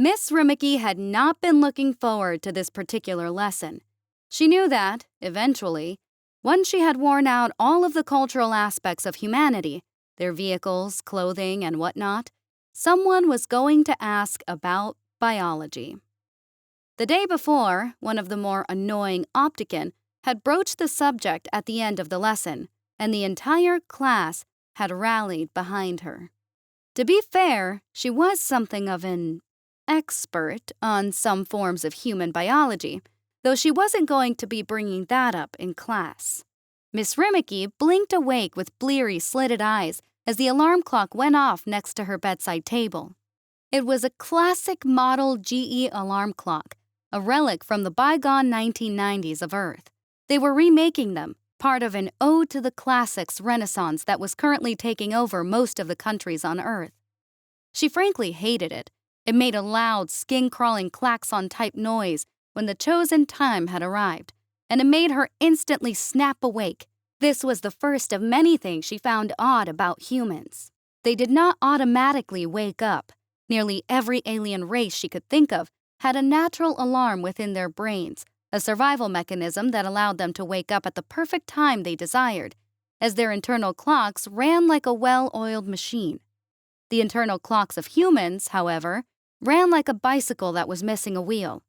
Miss Rimmicky had not been looking forward to this particular lesson. She knew that, eventually, once she had worn out all of the cultural aspects of humanity, their vehicles, clothing, and whatnot, someone was going to ask about biology. The day before, one of the more annoying opticon had broached the subject at the end of the lesson, and the entire class had rallied behind her. To be fair, she was something of an expert on some forms of human biology, though she wasn't going to be bringing that up in class. Miss Rimmicky blinked awake with bleary, slitted eyes as the alarm clock went off next to her bedside table. It was a classic model GE alarm clock, a relic from the bygone 1990s of Earth. They were remaking them, part of an ode to the classics renaissance that was currently taking over most of the countries on Earth. She frankly hated it. It made a loud, skin-crawling klaxon-type noise when the chosen time had arrived, and it made her instantly snap awake. This was the first of many things she found odd about humans. They did not automatically wake up. Nearly every alien race she could think of had a natural alarm within their brains, a survival mechanism that allowed them to wake up at the perfect time they desired, as their internal clocks ran like a well-oiled machine. The internal clocks of humans, however, ran like a bicycle that was missing a wheel.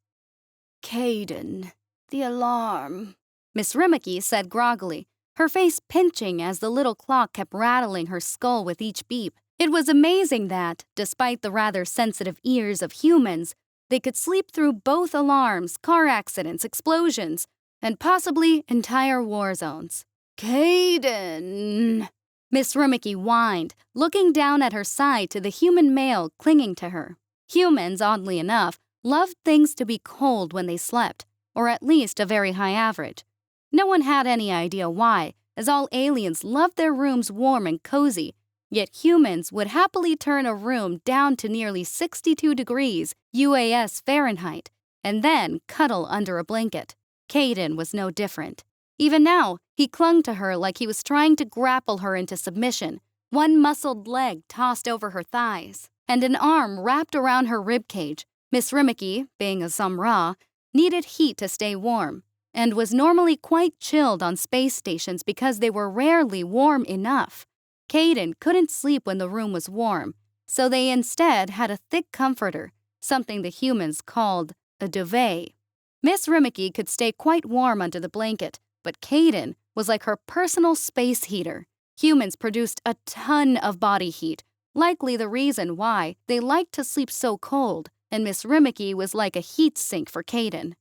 "Caden, the alarm," Miss Rimmicky said groggily, her face pinching as the little clock kept rattling her skull with each beep. It was amazing that, despite the rather sensitive ears of humans, they could sleep through both alarms, car accidents, explosions, and possibly entire war zones. "Caden," Miss Rimmicky whined, looking down at her side to the human male clinging to her. Humans, oddly enough, loved things to be cold when they slept, or at least a very high average. No one had any idea why, as all aliens loved their rooms warm and cozy, yet humans would happily turn a room down to nearly 62 degrees UAS Fahrenheit and then cuddle under a blanket. Caden was no different. Even now, he clung to her like he was trying to grapple her into submission, one muscled leg tossed over her thighs, and an arm wrapped around her ribcage. Miss Rimmicky, being a Zamra, needed heat to stay warm, and was normally quite chilled on space stations because they were rarely warm enough. Caden couldn't sleep when the room was warm, so they instead had a thick comforter, something the humans called a duvet. Miss Rimmicky could stay quite warm under the blanket, but Caden was like her personal space heater. Humans produced a ton of body heat, likely the reason why they liked to sleep so cold, and Miss Rimmicky was like a heat sink for Caden.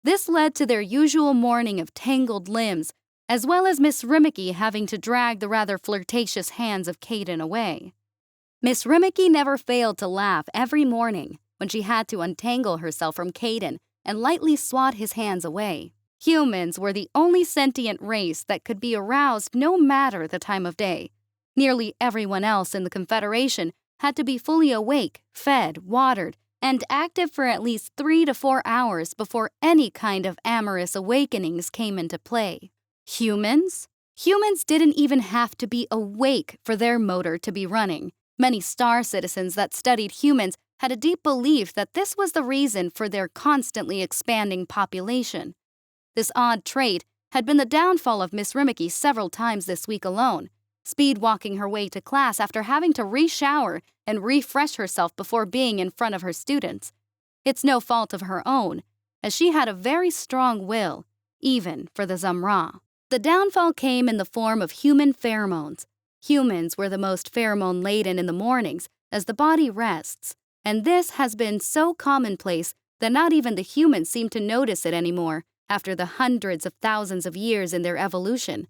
This led to their usual morning of tangled limbs, as well as Miss Rimmicky having to drag the rather flirtatious hands of Caden away. Miss Rimmicky never failed to laugh every morning when she had to untangle herself from Caden and lightly swat his hands away. Humans were the only sentient race that could be aroused no matter the time of day. Nearly everyone else in the Confederation had to be fully awake, fed, watered, and active for at least 3 to 4 hours before any kind of amorous awakenings came into play. Humans? Humans didn't even have to be awake for their motor to be running. Many star citizens that studied humans had a deep belief that this was the reason for their constantly expanding population. This odd trait had been the downfall of Miss Rimmicky several times this week alone, speed-walking her way to class after having to re-shower and refresh herself before being in front of her students. It's no fault of her own, as she had a very strong will, even for the Zamra. The downfall came in the form of human pheromones. Humans were the most pheromone-laden in the mornings as the body rests, and this has been so commonplace that not even the humans seem to notice it anymore after the hundreds of thousands of years in their evolution.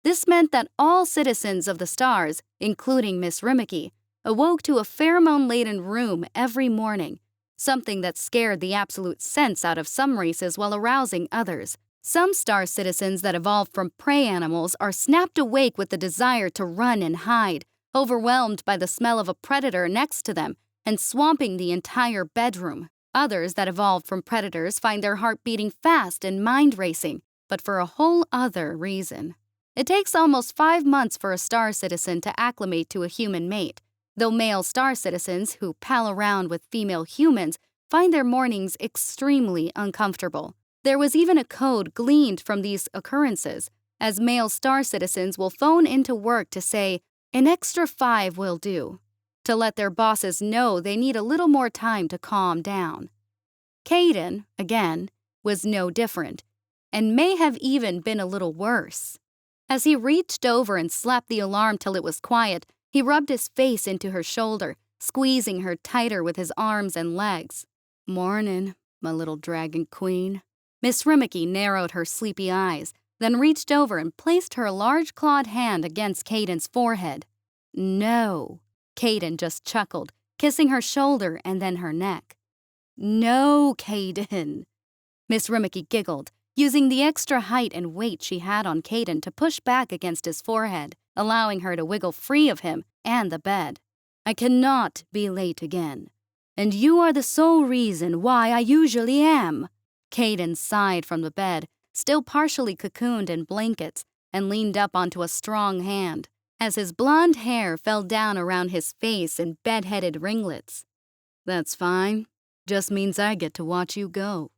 This meant that all citizens of the stars, including Miss Rimmicky, awoke to a pheromone-laden room every morning, something that scared the absolute sense out of some races while arousing others. Some star citizens that evolved from prey animals are snapped awake with the desire to run and hide, overwhelmed by the smell of a predator next to them and swamping the entire bedroom. Others that evolved from predators find their heart beating fast and mind racing, but for a whole other reason. It takes almost 5 months for a star citizen to acclimate to a human mate, though male star citizens who pal around with female humans find their mornings extremely uncomfortable. There was even a code gleaned from these occurrences, as male star citizens will phone into work to say, "An extra 5 will do," to let their bosses know they need a little more time to calm down. Caden, again, was no different, and may have even been a little worse. As he reached over and slapped the alarm till it was quiet, he rubbed his face into her shoulder, squeezing her tighter with his arms and legs. "Mornin', my little dragon queen." Miss Rimmicky narrowed her sleepy eyes, then reached over and placed her large clawed hand against Caden's forehead. "No," Caden just chuckled, kissing her shoulder and then her neck. "No, Caden." Miss Rimmicky giggled, using the extra height and weight she had on Caden to push back against his forehead, allowing her to wiggle free of him and the bed. "I cannot be late again, and you are the sole reason why I usually am." Caden sighed from the bed, still partially cocooned in blankets, and leaned up onto a strong hand, as his blonde hair fell down around his face in bed-headed ringlets. "That's fine. Just means I get to watch you go."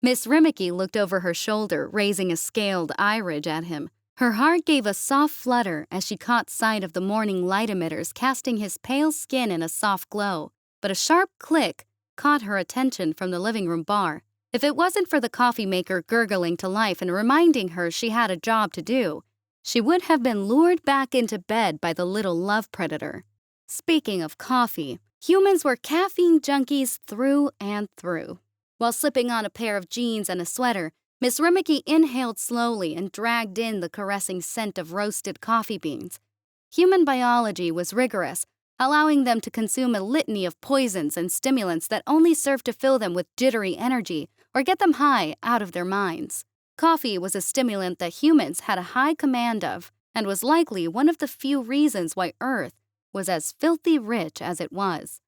Miss Rimmicky looked over her shoulder, raising a scaled eyelid at him. Her heart gave a soft flutter as she caught sight of the morning light emitters casting his pale skin in a soft glow, but a sharp click caught her attention from the living room bar. If it wasn't for the coffee maker gurgling to life and reminding her she had a job to do, she would have been lured back into bed by the little love predator. Speaking of coffee, humans were caffeine junkies through and through. While slipping on a pair of jeans and a sweater, Miss Rimmicky inhaled slowly and dragged in the caressing scent of roasted coffee beans. Human biology was rigorous, allowing them to consume a litany of poisons and stimulants that only served to fill them with jittery energy or get them high out of their minds. Coffee was a stimulant that humans had a high command of, and was likely one of the few reasons why Earth was as filthy rich as it was.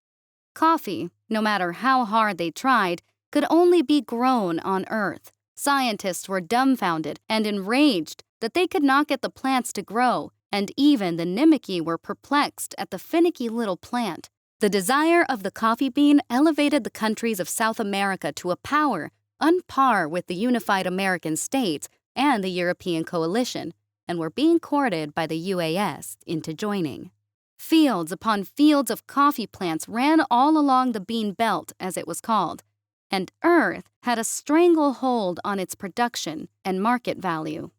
Coffee, no matter how hard they tried, could only be grown on Earth. Scientists were dumbfounded and enraged that they could not get the plants to grow, and even the Nimicky were perplexed at the finicky little plant. The desire of the coffee bean elevated the countries of South America to a power on par with the unified American states and the European coalition, and were being courted by the UAS into joining. Fields upon fields of coffee plants ran all along the bean belt, as it was called, and Earth had a stranglehold on its production and market value.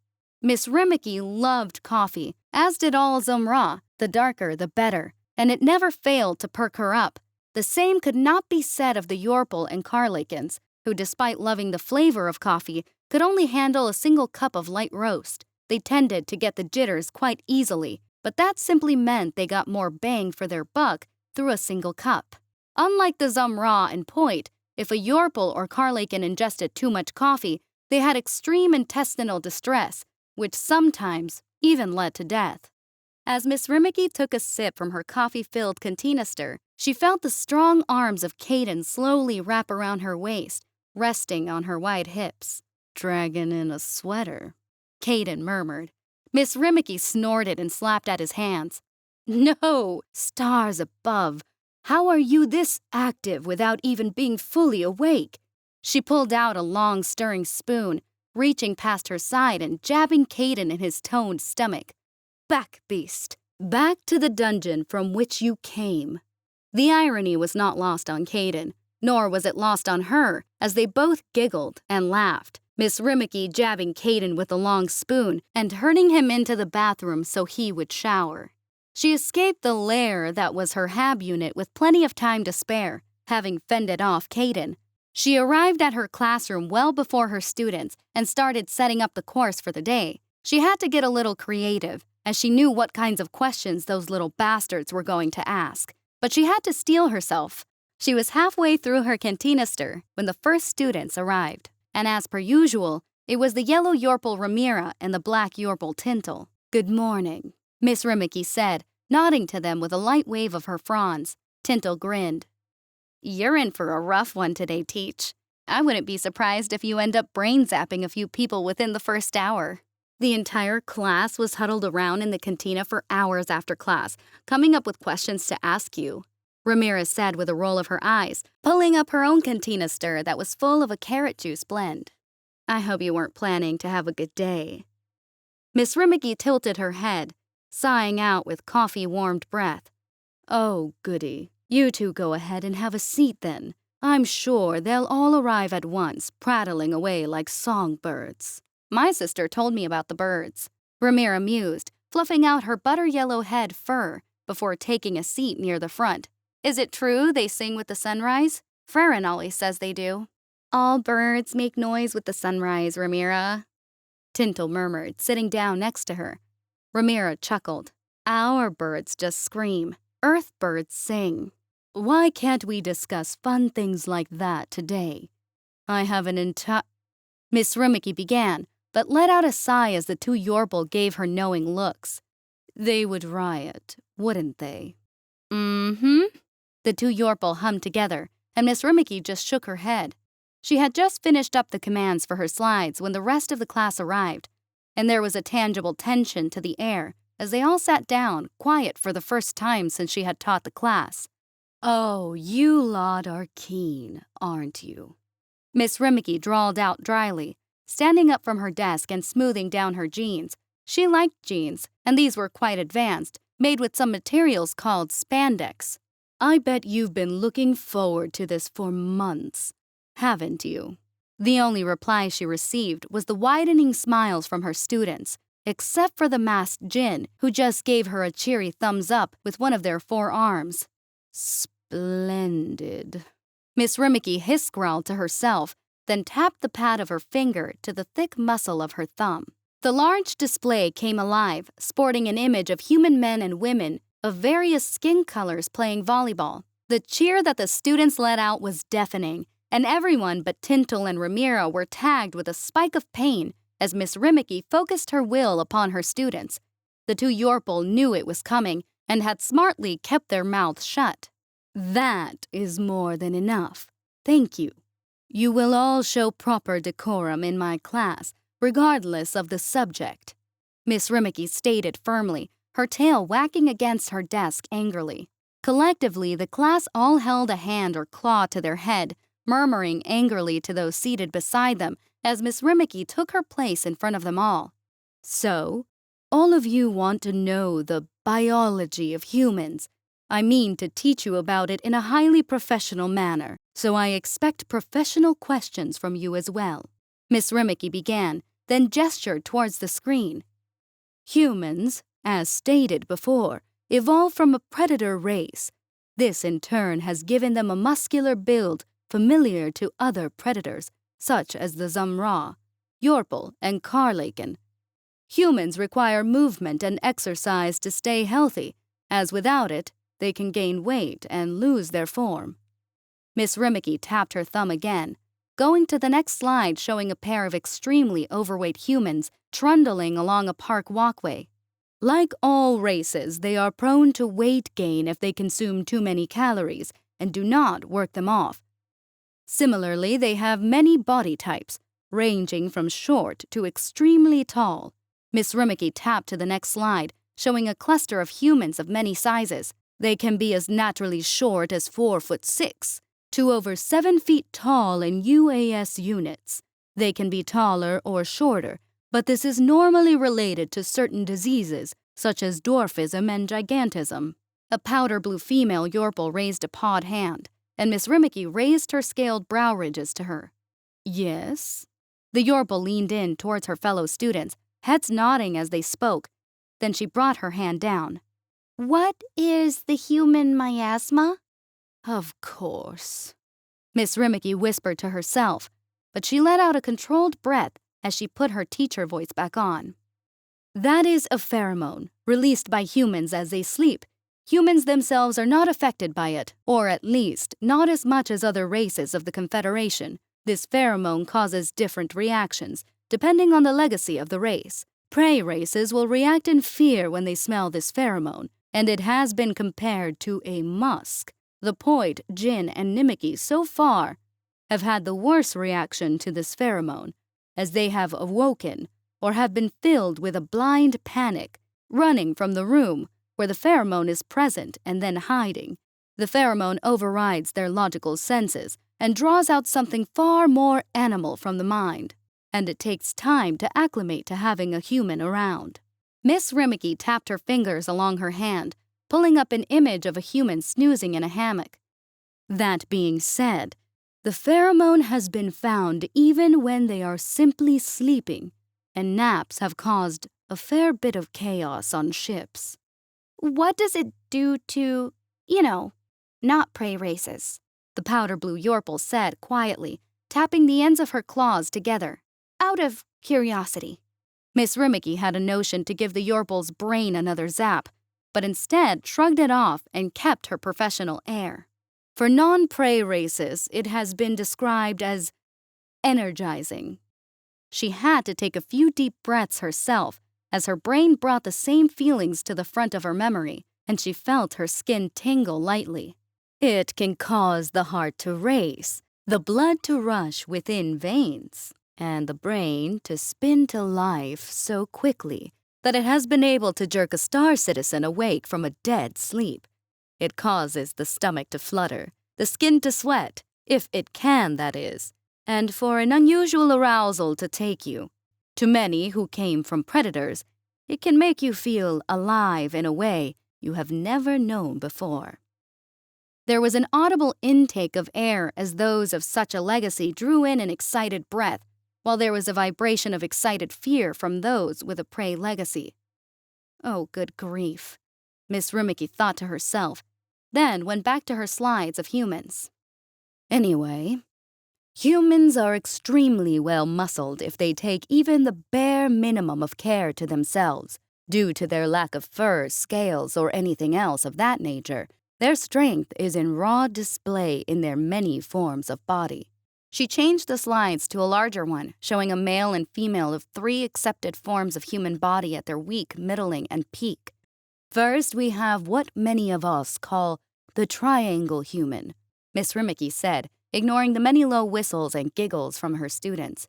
Miss Rimmicky loved coffee, as did all Zumra, the darker the better, and it never failed to perk her up. The same could not be said of the Yorpal and Carlakins, who, despite loving the flavor of coffee, could only handle a single cup of light roast. They tended to get the jitters quite easily, but that simply meant they got more bang for their buck through a single cup. Unlike the Zumra and Poit, if a Yorpal or Carlakin ingested too much coffee, they had extreme intestinal distress, which sometimes even led to death. As Miss Rimmicky took a sip from her coffee-filled cantinister, she felt the strong arms of Caden slowly wrap around her waist, resting on her wide hips. "Dragon in a sweater," Caden murmured. Miss Rimmicky snorted and slapped at his hands. "No, stars above. How are you this active without even being fully awake?" She pulled out a long stirring spoon, reaching past her side and jabbing Caden in his toned stomach. "Back, beast. Back to the dungeon from which you came." The irony was not lost on Caden, nor was it lost on her, as they both giggled and laughed, Miss Rimmicky jabbing Caden with a long spoon and herding him into the bathroom so he would shower. She escaped the lair that was her hab unit with plenty of time to spare, having fended off Caden. She arrived at her classroom well before her students and started setting up the course for the day. She had to get a little creative, as she knew what kinds of questions those little bastards were going to ask. But she had to steel herself. She was halfway through her cantinister when the first students arrived. And as per usual, it was the yellow Yorpal Ramira and the black Yorpal Tintel. "Good morning," Miss Rimmicky said, nodding to them with a light wave of her fronds. Tintel grinned. "You're in for a rough one today, Teach. I wouldn't be surprised if you end up brain zapping a few people within the first hour." The entire class was huddled around in the cantina for hours after class, coming up with questions to ask you. Ramirez said with a roll of her eyes, pulling up her own cantina stir that was full of a carrot juice blend. I hope you weren't planning to have a good day. Miss Rimmicky tilted her head, sighing out with coffee-warmed breath. Oh, goody. You two go ahead and have a seat then. I'm sure they'll all arrive at once, prattling away like songbirds. My sister told me about the birds. Ramira mused, fluffing out her butter-yellow head fur before taking a seat near the front. Is it true they sing with the sunrise? Farron always says they do. All birds make noise with the sunrise, Ramira, Tintle murmured, sitting down next to her. Ramira chuckled. Our birds just scream. Earth birds sing. Why can't we discuss fun things like that today? I have an Miss Rimmicky began, but let out a sigh as the two Yorble gave her knowing looks. They would riot, wouldn't they? Mm-hmm. The two Yorble hummed together, and Miss Rimmicky just shook her head. She had just finished up the commands for her slides when the rest of the class arrived, and there was a tangible tension to the air as they all sat down, quiet for the first time since she had taught the class. Oh, you lot are keen, aren't you? Miss Rimmicky drawled out dryly, standing up from her desk and smoothing down her jeans. She liked jeans, and these were quite advanced, made with some materials called spandex. I bet you've been looking forward to this for months, haven't you? The only reply she received was the widening smiles from her students, except for the masked djinn, who just gave her a cheery thumbs up with one of their forearms. Splendid. Miss Rimmicky hiss-growled to herself, then tapped the pad of her finger to the thick muscle of her thumb. The large display came alive, sporting an image of human men and women of various skin colors playing volleyball. The cheer that the students let out was deafening, and everyone but Tintle and Ramira were tagged with a spike of pain as Miss Rimmicky focused her will upon her students. The two Yorple knew it was coming and had smartly kept their mouths shut. That is more than enough. Thank you. You will all show proper decorum in my class, regardless of the subject, Miss Rimmicky stated firmly, her tail whacking against her desk angrily. Collectively, the class all held a hand or claw to their head, murmuring angrily to those seated beside them as Miss Rimmicky took her place in front of them all. So, all of you want to know the biology of humans. I mean to teach you about it in a highly professional manner, so I expect professional questions from you as well. Miss Rimmicky began, then gestured towards the screen. Humans, as stated before, evolved from a predator race. This in turn has given them a muscular build familiar to other predators, such as the Zumra, Yorple, and Carlaken. Humans require movement and exercise to stay healthy, as without it, they can gain weight and lose their form. Miss Rimmicky tapped her thumb again, going to the next slide showing a pair of extremely overweight humans trundling along a park walkway. Like all races, they are prone to weight gain if they consume too many calories and do not work them off. Similarly, they have many body types, ranging from short to extremely tall. Miss Rimmicky tapped to the next slide, showing a cluster of humans of many sizes. They can be as naturally short as 4'6" to over 7 feet tall in UAS units. They can be taller or shorter, but this is normally related to certain diseases, such as dwarfism and gigantism. A powder blue female Yorple raised a pawed hand, and Miss Rimmicky raised her scaled brow ridges to her. Yes? The Yorple leaned in towards her fellow students, heads nodding as they spoke. Then she brought her hand down. What is the human miasma? Of course. Miss Rimmicky whispered to herself, but she let out a controlled breath as she put her teacher voice back on. That is a pheromone, released by humans as they sleep. Humans themselves are not affected by it, or at least not as much as other races of the Confederation. This pheromone causes different reactions, depending on the legacy of the race. Prey races will react in fear when they smell this pheromone, and it has been compared to a musk. The Poit, Jinn, and Nimicky so far have had the worst reaction to this pheromone, as they have awoken or have been filled with a blind panic, running from the room where the pheromone is present and then hiding. The pheromone overrides their logical senses and draws out something far more animal from the mind, and it takes time to acclimate to having a human around. Miss Rimmicky tapped her fingers along her hand, pulling up an image of a human snoozing in a hammock. That being said, the pheromone has been found even when they are simply sleeping, and naps have caused a fair bit of chaos on ships. What does it do to, not prey races? The powder blue Yorple said quietly, tapping the ends of her claws together. Out of curiosity. Miss Rimmicky had a notion to give the Yorple's brain another zap, but instead shrugged it off and kept her professional air. For non-prey races, it has been described as energizing. She had to take a few deep breaths herself, as her brain brought the same feelings to the front of her memory, and she felt her skin tingle lightly. It can cause the heart to race, the blood to rush within veins, and the brain to spin to life so quickly that it has been able to jerk a star citizen awake from a dead sleep. It causes the stomach to flutter, the skin to sweat, if it can, that is, and for an unusual arousal to take you. To many who came from predators, it can make you feel alive in a way you have never known before. There was an audible intake of air as those of such a legacy drew in an excited breath, while there was a vibration of excited fear from those with a prey legacy. Oh, good grief, Miss Rimmicky thought to herself, then went back to her slides of humans. Anyway, humans are extremely well muscled if they take even the bare minimum of care to themselves. Due to their lack of fur, scales, or anything else of that nature, their strength is in raw display in their many forms of body. She changed the slides to a larger one, showing a male and female of 3 accepted forms of human body at their weak, middling, and peak. First, we have what many of us call the triangle human, Miss Rimmicky said, ignoring the many low whistles and giggles from her students.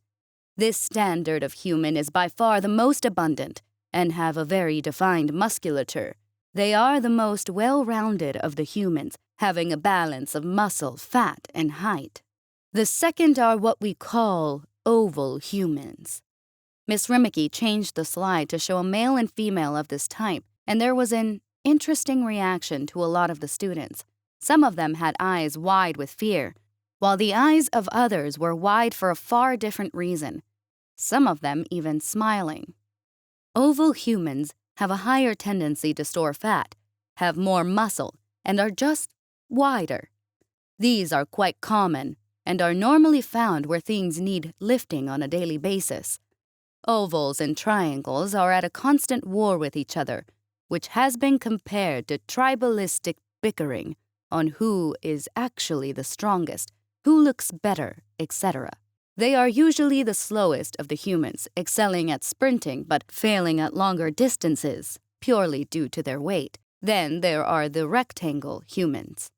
This standard of human is by far the most abundant and have a very defined musculature. They are the most well-rounded of the humans, having a balance of muscle, fat, and height. The second are what we call oval humans. Miss Rimmicky changed the slide to show a male and female of this type, and there was an interesting reaction to a lot of the students. Some of them had eyes wide with fear, while the eyes of others were wide for a far different reason, some of them even smiling. Oval humans have a higher tendency to store fat, have more muscle, and are just wider. These are quite common and are normally found where things need lifting on a daily basis. Ovals and triangles are at a constant war with each other, which has been compared to tribalistic bickering on who is actually the strongest, who looks better, etc. They are usually the slowest of the humans, excelling at sprinting but failing at longer distances, purely due to their weight. Then there are the rectangle humans.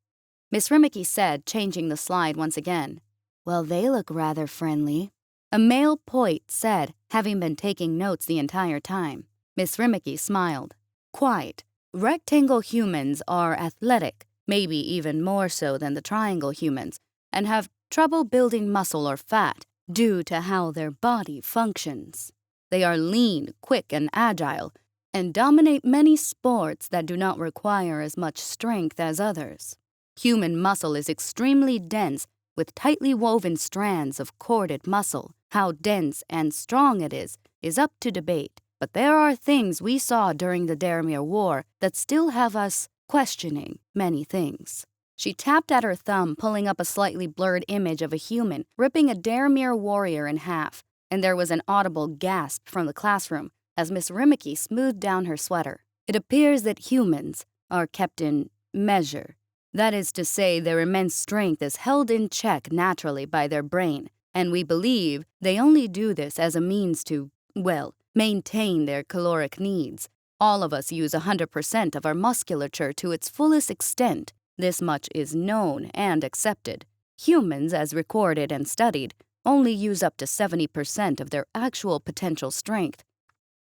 Miss Rimmicky said, changing the slide once again. Well, they look rather friendly. A male poet said, having been taking notes the entire time. Miss Rimmicky smiled. Quite. Rectangle humans are athletic, maybe even more so than the triangle humans, and have trouble building muscle or fat due to how their body functions. They are lean, quick, and agile, and dominate many sports that do not require as much strength as others. Human muscle is extremely dense, with tightly woven strands of corded muscle. How dense and strong it is up to debate, but there are things we saw during the Daramir War that still have us questioning many things. She tapped at her thumb, pulling up a slightly blurred image of a human ripping a Daramir warrior in half, and there was an audible gasp from the classroom as Miss Rimmicky smoothed down her sweater. It appears that humans are kept in measure. That is to say, their immense strength is held in check naturally by their brain, and we believe they only do this as a means to, well, maintain their caloric needs. All of us use 100% of our musculature to its fullest extent. This much is known and accepted. Humans, as recorded and studied, only use up to 70% of their actual potential strength.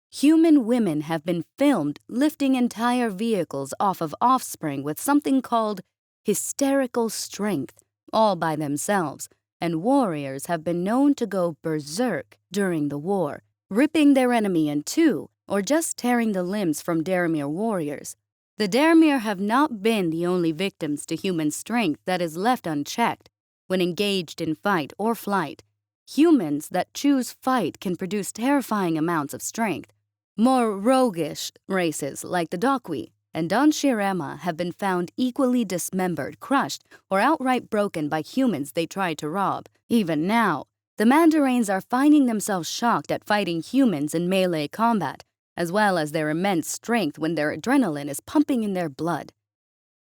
Human women have been filmed lifting entire vehicles off of offspring with something called hysterical strength, all by themselves, and warriors have been known to go berserk during the war, ripping their enemy in two or just tearing the limbs from Daramir warriors. The Daramir have not been the only victims to human strength that is left unchecked. When engaged in fight or flight, humans that choose fight can produce terrifying amounts of strength. More roguish races like the Dokwi and Don Shirema have been found equally dismembered, crushed, or outright broken by humans they tried to rob. Even now, the Mandarains are finding themselves shocked at fighting humans in melee combat, as well as their immense strength when their adrenaline is pumping in their blood.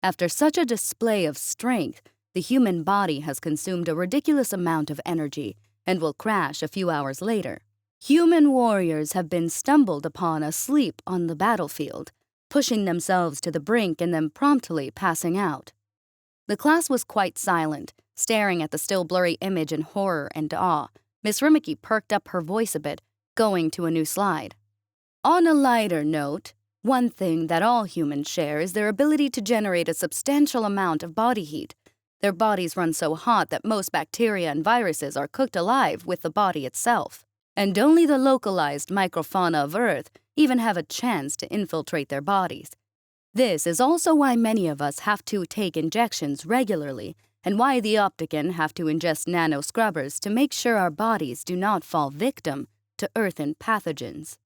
After such a display of strength, the human body has consumed a ridiculous amount of energy and will crash a few hours later. Human warriors have been stumbled upon asleep on the battlefield, pushing themselves to the brink and then promptly passing out. The class was quite silent, staring at the still blurry image in horror and awe. Miss Rimiki perked up her voice a bit, going to a new slide. On a lighter note, one thing that all humans share is their ability to generate a substantial amount of body heat. Their bodies run so hot that most bacteria and viruses are cooked alive with the body itself. And only the localized microfauna of Earth even have a chance to infiltrate their bodies. This is also why many of us have to take injections regularly, and why the Optican have to ingest nano scrubbers to make sure our bodies do not fall victim to earthen pathogens.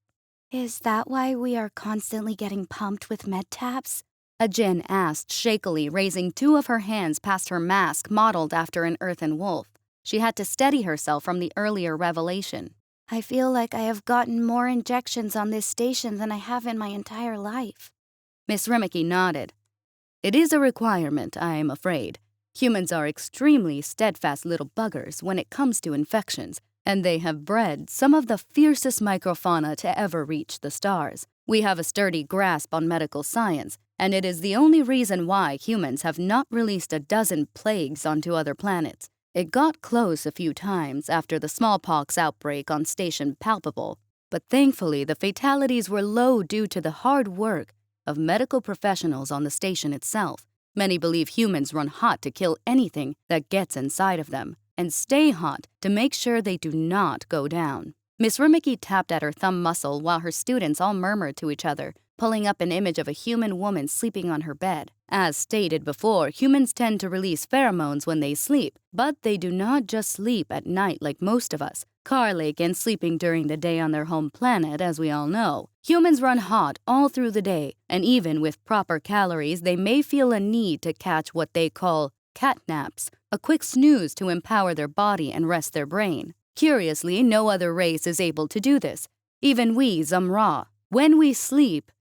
Is that why we are constantly getting pumped with med taps? Ajin asked shakily, raising two of her hands past her mask modeled after an earthen wolf. She had to steady herself from the earlier revelation. I feel like I have gotten more injections on this station than I have in my entire life. Miss Rimiki nodded. It is a requirement, I am afraid. Humans are extremely steadfast little buggers when it comes to infections, and they have bred some of the fiercest microfauna to ever reach the stars. We have a sturdy grasp on medical science, and it is the only reason why humans have not released a dozen plagues onto other planets. It got close a few times after the smallpox outbreak on Station Palpable, but thankfully the fatalities were low due to the hard work of medical professionals on the station itself. Many believe humans run hot to kill anything that gets inside of them, and stay hot to make sure they do not go down. Miss Rimiki tapped at her thumb muscle while her students all murmured to each other, pulling up an image of a human woman sleeping on her bed. As stated before, humans tend to release pheromones when they sleep, but they do not just sleep at night like most of us, Carlake and sleeping during the day on their home planet, as we all know. Humans run hot all through the day, and even with proper calories, they may feel a need to catch what they call cat naps, a quick snooze to empower their body and rest their brain. Curiously, no other race is able to do this. Even we, Zamra. When we sleep,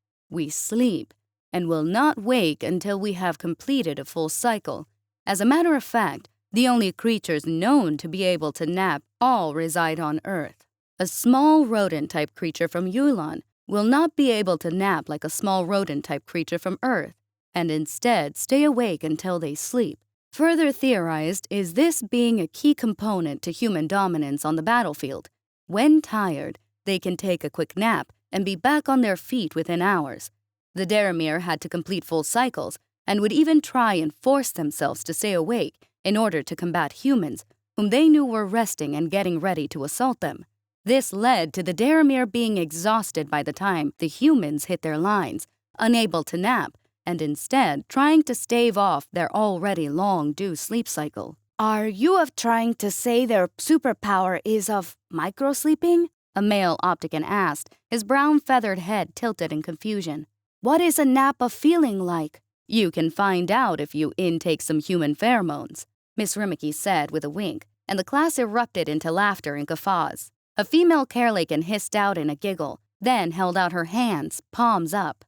and will not wake until we have completed a full cycle. As a matter of fact, the only creatures known to be able to nap all reside on Earth. A small rodent-type creature from Yulon will not be able to nap like a small rodent-type creature from Earth, and instead stay awake until they sleep. Further theorized is this being a key component to human dominance on the battlefield. When tired, they can take a quick nap and be back on their feet within hours. The Daramir had to complete full cycles and would even try and force themselves to stay awake in order to combat humans, whom they knew were resting and getting ready to assault them. This led to the Daramir being exhausted by the time the humans hit their lines, unable to nap, and instead trying to stave off their already long-due sleep cycle. Are you trying to say their superpower is of microsleeping? A male Optican asked, his brown feathered head tilted in confusion. What is a nap of feeling like? You can find out if you intake some human pheromones, Miss Rimiki said with a wink, and the class erupted into laughter and guffaws. A female Carelacan hissed out in a giggle, then held out her hands, palms up.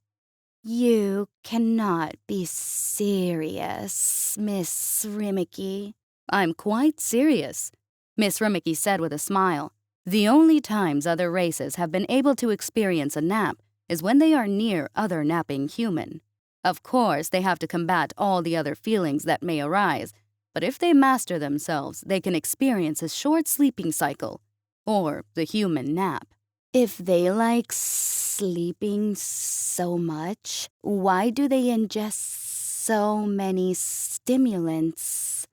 You cannot be serious, Miss Rimiki. I'm quite serious, Miss Rimiki said with a smile. The only times other races have been able to experience a nap is when they are near other napping human. Of course, they have to combat all the other feelings that may arise, but if they master themselves, they can experience a short sleeping cycle, or the human nap. If they like sleeping so much, why do they ingest so many stimulants?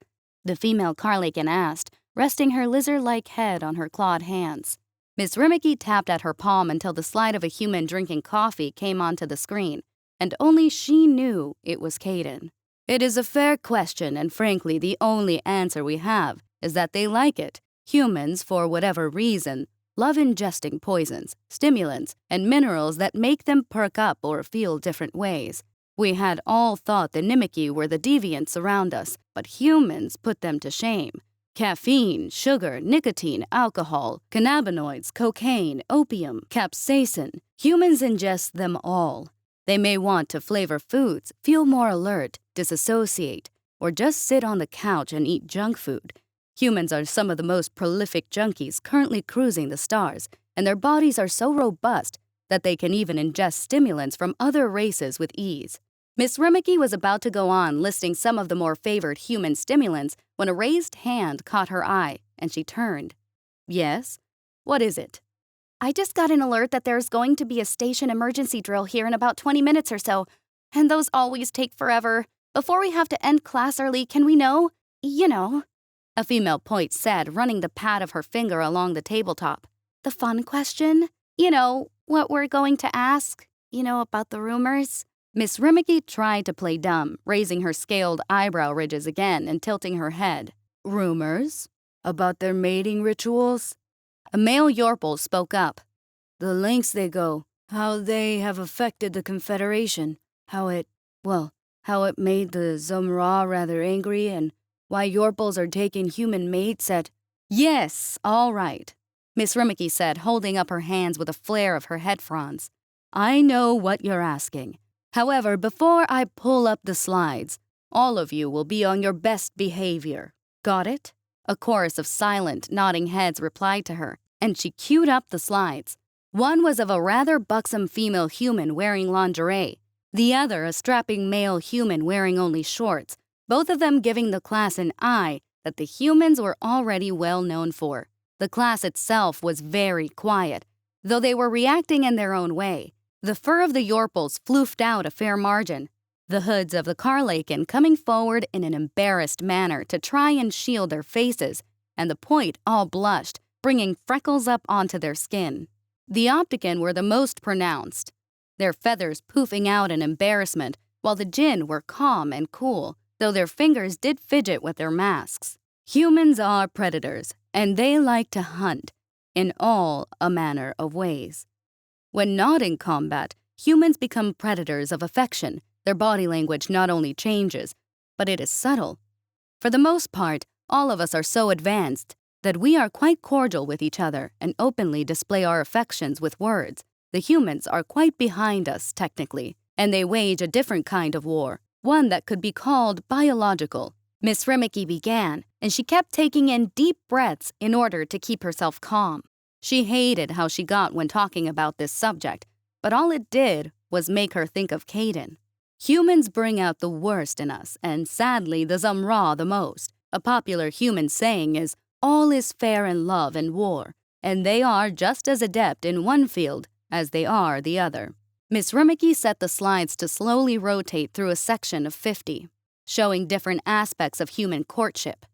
The female Carlaken asked, resting her lizard-like head on her clawed hands. Miss Rimmicky tapped at her palm until the slide of a human drinking coffee came onto the screen, and only she knew it was Caden. It is a fair question, and frankly, the only answer we have is that they like it. Humans, for whatever reason, love ingesting poisons, stimulants, and minerals that make them perk up or feel different ways. We had all thought the Nimiki were the deviants around us, but humans put them to shame. Caffeine, sugar, nicotine, alcohol, cannabinoids, cocaine, opium, capsaicin. Humans ingest them all. They may want to flavor foods, feel more alert, disassociate, or just sit on the couch and eat junk food. Humans are some of the most prolific junkies currently cruising the stars, and their bodies are so robust that they can even ingest stimulants from other races with ease. Miss Rimmicky was about to go on listing some of the more favored human stimulants when a raised hand caught her eye, and she turned. Yes? What is it? I just got an alert that there's going to be a station emergency drill here in about 20 minutes or so, and those always take forever. Before we have to end class early, can we know? You know. A female poet said, running the pad of her finger along the tabletop. The fun question? You know, what we're going to ask? You know, about the rumors? Miss Rimmicky tried to play dumb, raising her scaled eyebrow ridges again and tilting her head. Rumors? About their mating rituals? A male Yorple spoke up. The lengths they go, how they have affected the Confederation, how it made the Zumra rather angry, and why Yorples are taking human mates at— Yes, all right, Miss Rimmicky said, holding up her hands with a flare of her head fronds. I know what you're asking. However, before I pull up the slides, all of you will be on your best behavior. Got it? A chorus of silent, nodding heads replied to her, and she queued up the slides. One was of a rather buxom female human wearing lingerie, the other a strapping male human wearing only shorts, both of them giving the class an eye that the humans were already well known for. The class itself was very quiet, though they were reacting in their own way. The fur of the Yorples floofed out a fair margin, the hoods of the Carlaken coming forward in an embarrassed manner to try and shield their faces, and the point all blushed, bringing freckles up onto their skin. The Optican were the most pronounced, their feathers poofing out in embarrassment, while the Jinn were calm and cool, though their fingers did fidget with their masks. Humans are predators, and they like to hunt, in all a manner of ways. When not in combat, humans become predators of affection. Their body language not only changes, but it is subtle. For the most part, all of us are so advanced that we are quite cordial with each other and openly display our affections with words. The humans are quite behind us, technically, and they wage a different kind of war, one that could be called biological. Miss Rimmicky began, and she kept taking in deep breaths in order to keep herself calm. She hated how she got when talking about this subject, but all it did was make her think of Caden. Humans bring out the worst in us, and sadly the Zumra the most. A popular human saying is, all is fair in love and war, and they are just as adept in one field as they are the other. Miss Rimmicky set the slides to slowly rotate through a section of 50, showing different aspects of human courtship.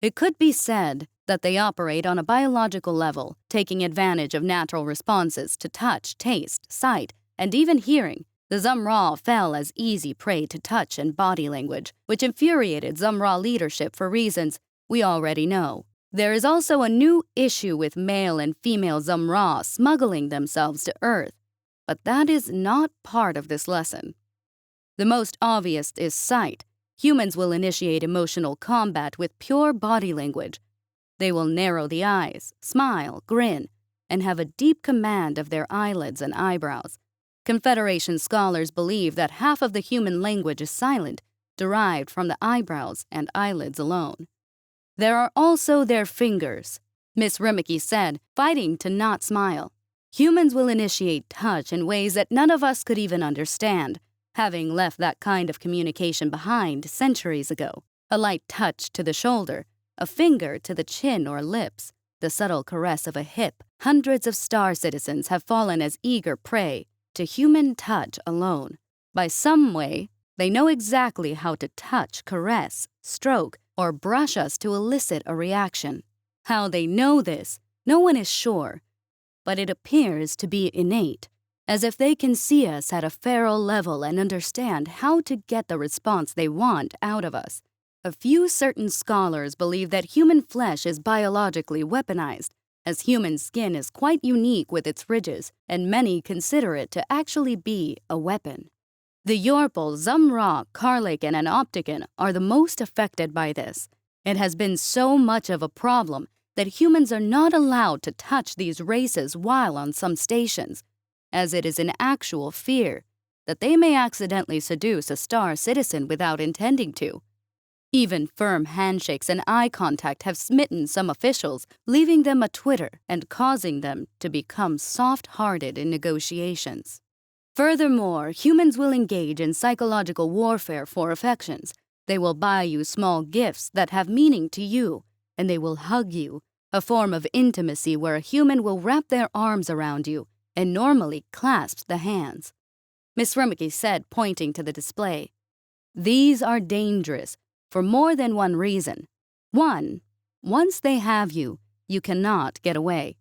It could be said that they operate on a biological level, taking advantage of natural responses to touch, taste, sight, and even hearing. The Zumra fell as easy prey to touch and body language, which infuriated Zumra leadership for reasons we already know. There is also a new issue with male and female Zumra smuggling themselves to Earth, but that is not part of this lesson. The most obvious is sight. Humans will initiate emotional combat with pure body language. They will narrow the eyes, smile, grin, and have a deep command of their eyelids and eyebrows. Confederation scholars believe that half of the human language is silent, derived from the eyebrows and eyelids alone. There are also their fingers, Miss Rimmicky said, fighting to not smile. Humans will initiate touch in ways that none of us could even understand, having left that kind of communication behind centuries ago. A light touch to the shoulder, a finger to the chin or lips, the subtle caress of a hip. Hundreds of star citizens have fallen as eager prey to human touch alone. By some way, They know exactly how to touch, caress, stroke, or brush us to elicit a reaction. How they know this, no one is sure, but it appears to be innate, as if they can see us at a feral level and understand how to get the response they want out of us. A few certain scholars believe that human flesh is biologically weaponized, as human skin is quite unique with its ridges, and many consider it to actually be a weapon. The Yorpal, Zumrock, Karlaken, and Optican are the most affected by this. It has been so much of a problem that humans are not allowed to touch these races while on some stations, as it is an actual fear that they may accidentally seduce a star citizen without intending to. Even firm handshakes and eye contact have smitten some officials, leaving them a twitter and causing them to become soft-hearted in negotiations. Furthermore, humans will engage in psychological warfare for affections. They will buy you small gifts that have meaning to you, and they will hug you, a form of intimacy where a human will wrap their arms around you and normally clasps the hands. Miss Rummicky said, pointing to the display. These are dangerous for more than one reason. One, once they have you, you cannot get away.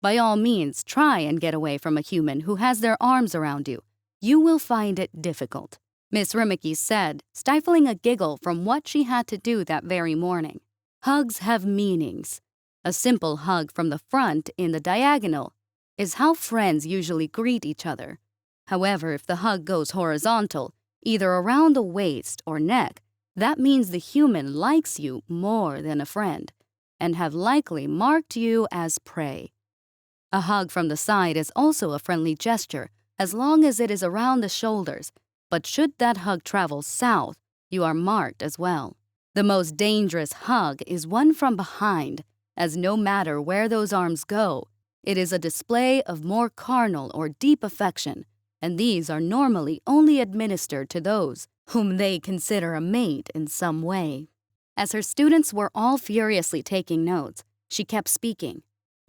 By all means, try and get away from a human who has their arms around you. You will find it difficult, Miss Rummicky said, stifling a giggle from what she had to do that very morning. Hugs have meanings. A simple hug from the front in the diagonal is how friends usually greet each other. However, if the hug goes horizontal, either around the waist or neck, that means the human likes you more than a friend and have likely marked you as prey. A hug from the side is also a friendly gesture as long as it is around the shoulders, but should that hug travel south, you are marked as well. The most dangerous hug is one from behind, as no matter where those arms go, it is a display of more carnal or deep affection, and these are normally only administered to those whom they consider a mate in some way. As her students were all furiously taking notes, she kept speaking.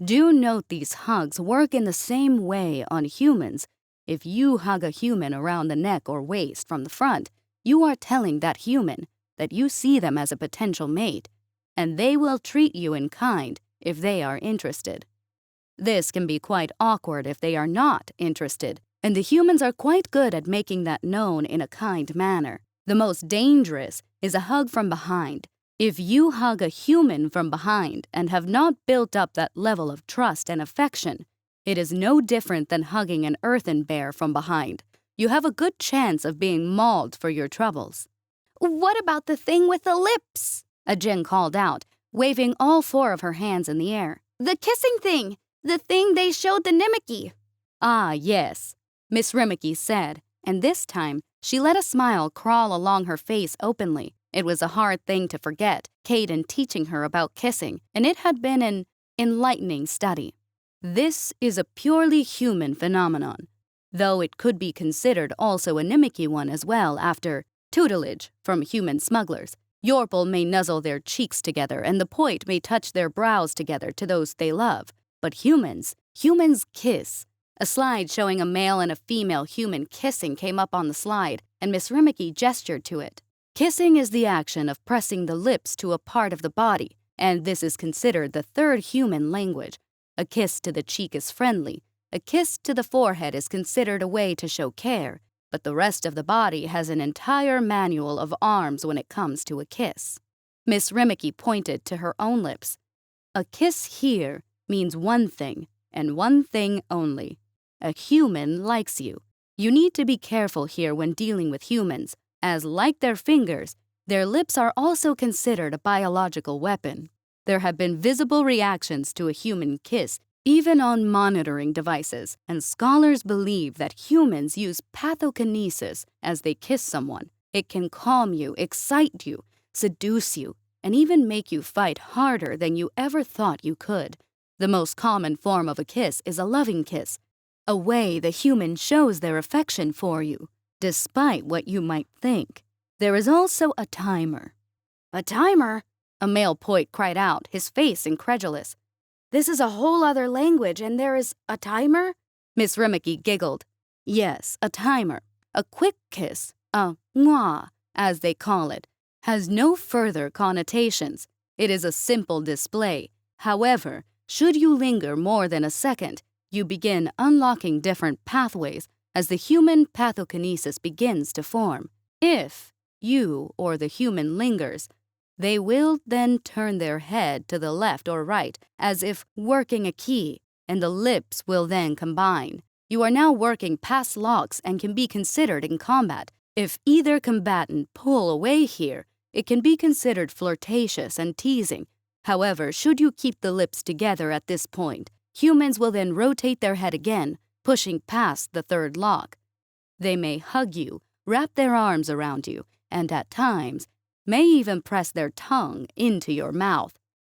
Do note these hugs work in the same way on humans. If you hug a human around the neck or waist from the front, you are telling that human that you see them as a potential mate, and they will treat you in kind if they are interested. This can be quite awkward if they are not interested, and the humans are quite good at making that known in a kind manner. The most dangerous is a hug from behind. If you hug a human from behind and have not built up that level of trust and affection, it is no different than hugging an earthen bear from behind. You have a good chance of being mauled for your troubles. What about the thing with the lips? Ajin called out, waving all four of her hands in the air. The kissing thing! The thing they showed the Nimiki. Ah, yes, Miss Rummicky said, and this time she let a smile crawl along her face openly. It was a hard thing to forget, Caden teaching her about kissing, and it had been an enlightening study. This is a purely human phenomenon, though it could be considered also a Nimiki one as well after tutelage from human smugglers. Yorpal may nuzzle their cheeks together and the Poit may touch their brows together to those they love. But humans kiss. A slide showing a male and a female human kissing came up on the slide, and Miss Rummicky gestured to it. Kissing is the action of pressing the lips to a part of the body, and this is considered the third human language. A kiss to the cheek is friendly. A kiss to the forehead is considered a way to show care, but the rest of the body has an entire manual of arms when it comes to a kiss. Miss Rummicky pointed to her own lips. A kiss here means one thing, and one thing only. A human likes you. You need to be careful here when dealing with humans, as like their fingers, their lips are also considered a biological weapon. There have been visible reactions to a human kiss, even on monitoring devices, and scholars believe that humans use pathokinesis as they kiss someone. It can calm you, excite you, seduce you, and even make you fight harder than you ever thought you could. The most common form of a kiss is a loving kiss, a way the human shows their affection for you, despite what you might think. There is also a timer. A timer? A male Poit cried out, his face incredulous. This is a whole other language and there is a timer? Miss Rummicky giggled. Yes, a timer. A quick kiss. moi, as they call it, has no further connotations. It is a simple display. However, should you linger more than a second, you begin unlocking different pathways as the human pathokinesis begins to form. If you or the human lingers, they will then turn their head to the left or right as if working a key, and the lips will then combine. You are now working past locks and can be considered in combat. If either combatant pull away here, it can be considered flirtatious and teasing. However, should you keep the lips together at this point, humans will then rotate their head again, pushing past the third lock. They may hug you, wrap their arms around you, and at times may even press their tongue into your mouth.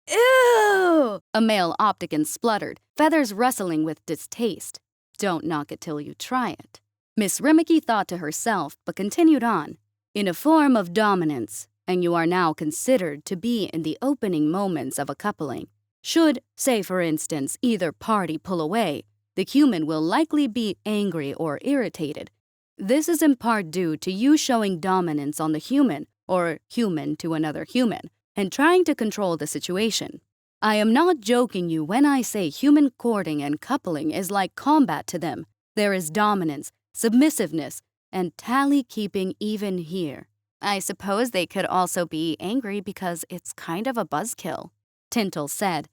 Ew! A male opticon spluttered, feathers rustling with distaste. Don't knock it till you try it. Miss Rimmicky thought to herself, but continued on. In a form of dominance, and you are now considered to be in the opening moments of a coupling. Should, say for instance, either party pull away, the human will likely be angry or irritated. This is in part due to you showing dominance on the human, or human to another human, and trying to control the situation. I am not joking you when I say human courting and coupling is like combat to them. There is dominance, submissiveness, and tally-keeping even here. I suppose they could also be angry because it's kind of a buzzkill, Tintle said,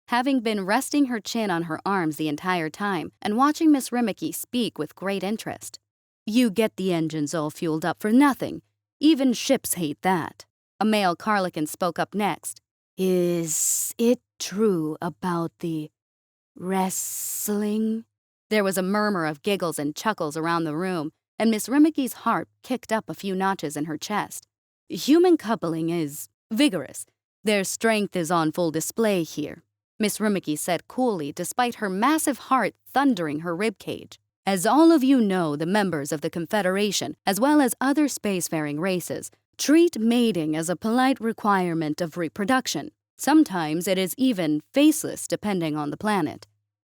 having been resting her chin on her arms the entire time and watching Miss Rimmicky speak with great interest. You get the engines all fueled up for nothing. Even ships hate that. A male Carlican spoke up next. Is it true about the wrestling? There was a murmur of giggles and chuckles around the room, and Miss Rimmiky's heart kicked up a few notches in her chest. Human coupling is vigorous. Their strength is on full display here, Miss Rimmicky said coolly, despite her massive heart thundering her ribcage. As all of you know, the members of the Confederation, as well as other spacefaring races, treat mating as a polite requirement of reproduction. Sometimes it is even faceless depending on the planet.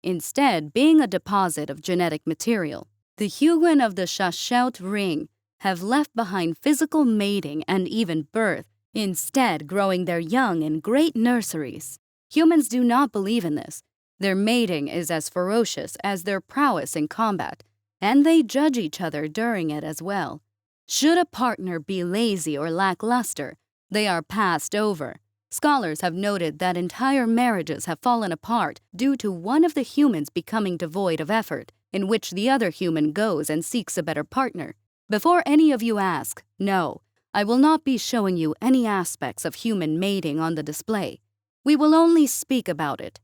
Instead, being a deposit of genetic material, the Huguen of the Shashout Ring have left behind physical mating and even birth, instead growing their young in great nurseries. Humans do not believe in this. Their mating is as ferocious as their prowess in combat, and they judge each other during it as well. Should a partner be lazy or lackluster, they are passed over. Scholars have noted that entire marriages have fallen apart due to one of the humans becoming devoid of effort, in which the other human goes and seeks a better partner. Before any of you ask, no, I will not be showing you any aspects of human mating on the display. We will only speak about it.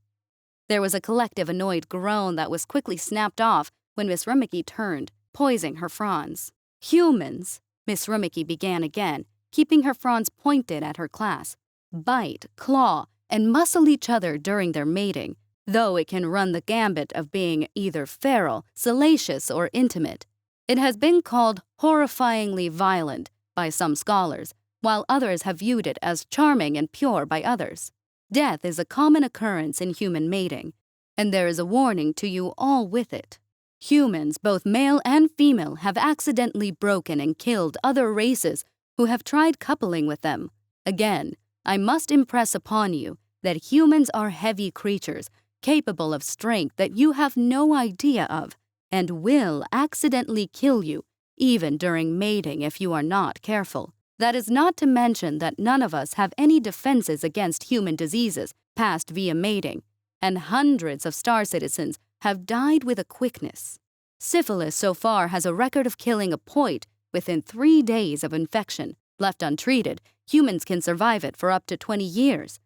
There was a collective annoyed groan that was quickly snapped off when Miss Rimmicky turned, poising her fronds. Humans, Miss Rimmicky began again, keeping her fronds pointed at her class, bite, claw, and muscle each other during their mating, though it can run the gambit of being either feral, salacious, or intimate. It has been called horrifyingly violent by some scholars, while others have viewed it as charming and pure by others. Death is a common occurrence in human mating, and there is a warning to you all with it. Humans, both male and female, have accidentally broken and killed other races who have tried coupling with them. Again, I must impress upon you that humans are heavy creatures, capable of strength that you have no idea of, and will accidentally kill you, even during mating if you are not careful. That is not to mention that none of us have any defenses against human diseases passed via mating, and hundreds of star citizens have died with a quickness. Syphilis so far has a record of killing a point within 3 days of infection. Left untreated, humans can survive it for up to 20 years.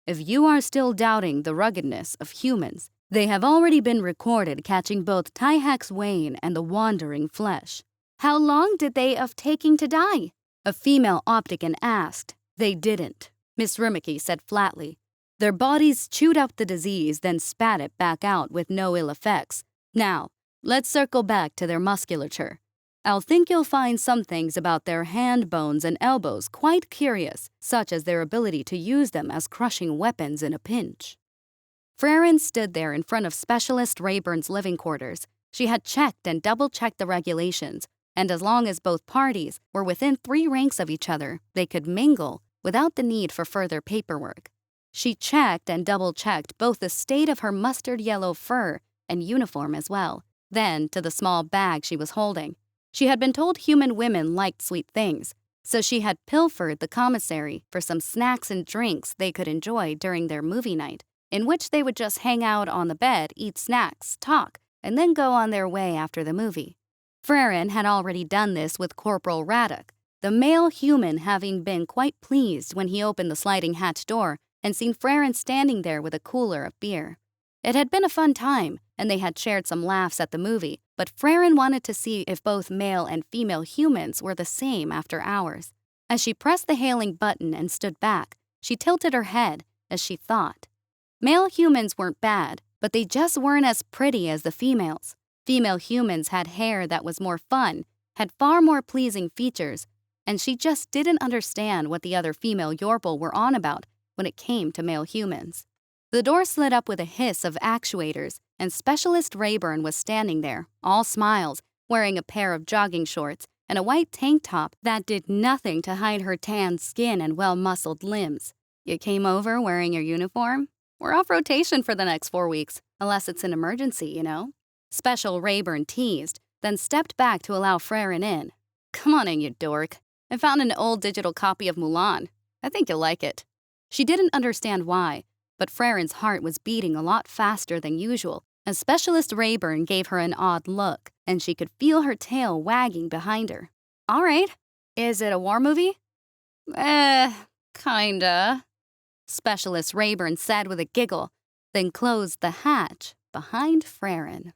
If you are still doubting the ruggedness of humans, they have already been recorded catching both Tyhax Wayne and the Wandering Flesh. How long did they of taking to die? A female opticon asked. They didn't, Miss Rimmicky said flatly. Their bodies chewed out the disease, then spat it back out with no ill effects. Now, let's circle back to their musculature. I'll think you'll find some things about their hand bones and elbows quite curious, such as their ability to use them as crushing weapons in a pinch. Freryn stood there in front of Specialist Rayburn's living quarters. She had checked and double-checked the regulations, and as long as both parties were within 3 ranks of each other, they could mingle without the need for further paperwork. She checked and double-checked both the state of her mustard yellow fur and uniform as well. Then, to the small bag she was holding. She had been told human women liked sweet things, so she had pilfered the commissary for some snacks and drinks they could enjoy during their movie night, in which they would just hang out on the bed, eat snacks, talk, and then go on their way after the movie. Frerin had already done this with Corporal Raddock, the male human having been quite pleased when he opened the sliding hatch door and seen Frerin standing there with a cooler of beer. It had been a fun time, and they had shared some laughs at the movie, but Frerin wanted to see if both male and female humans were the same after hours. As she pressed the hailing button and stood back, she tilted her head as she thought. Male humans weren't bad, but they just weren't as pretty as the females. Female humans had hair that was more fun, had far more pleasing features, and she just didn't understand what the other female Yorple were on about when it came to male humans. The door slid up with a hiss of actuators, and Specialist Rayburn was standing there, all smiles, wearing a pair of jogging shorts and a white tank top that did nothing to hide her tanned skin and well-muscled limbs. You came over wearing your uniform? We're off rotation for the next 4 weeks, unless it's an emergency, you know? Special Rayburn teased, then stepped back to allow Frerin in. Come on in, you dork. I found an old digital copy of Mulan. I think you'll like it. She didn't understand why, but Frerin's heart was beating a lot faster than usual as Specialist Rayburn gave her an odd look, and she could feel her tail wagging behind her. All right. Is it a war movie? Kinda, Specialist Rayburn said with a giggle, then closed the hatch behind Frerin.